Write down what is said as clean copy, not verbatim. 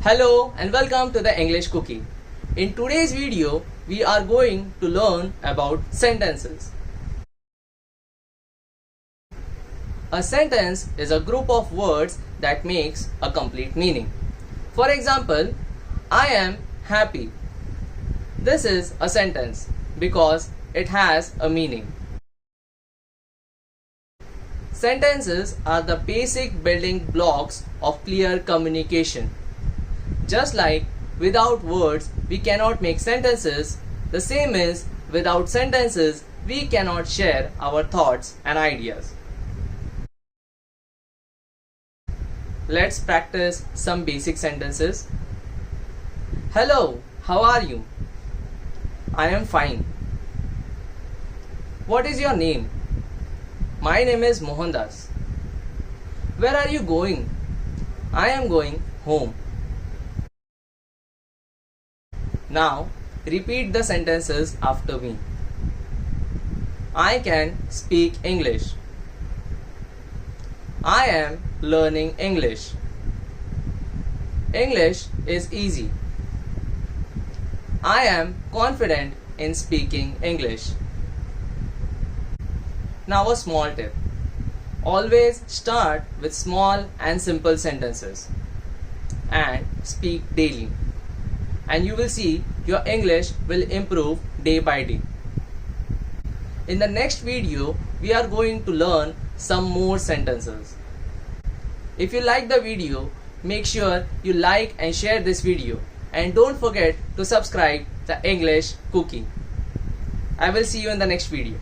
Hello and welcome to the English Cookie. In today's video, we are going to learn about sentences. A sentence is a group of words that makes a complete meaning. For example, I am happy. This is a sentence because it has a meaning. Sentences are the basic building blocks of clear communication. Just like without words we cannot make sentences, the same is without sentences we cannot share our thoughts and ideas. Let's practice some basic sentences. Hello, how are you? I am fine. What is your name? My name is Mohandas. Where are you going? I am going home. Now, repeat the sentences after me. I can speak English. I am learning English. English is easy. I am confident in speaking English. Now a small tip. Always start with small and simple sentences and speak daily. And you will see your English will improve day by day. In the next video, we are going to learn some more sentences. If you like the video, make sure you like and share this video. And don't forget to subscribe the English Cookie. I will see you in the next video.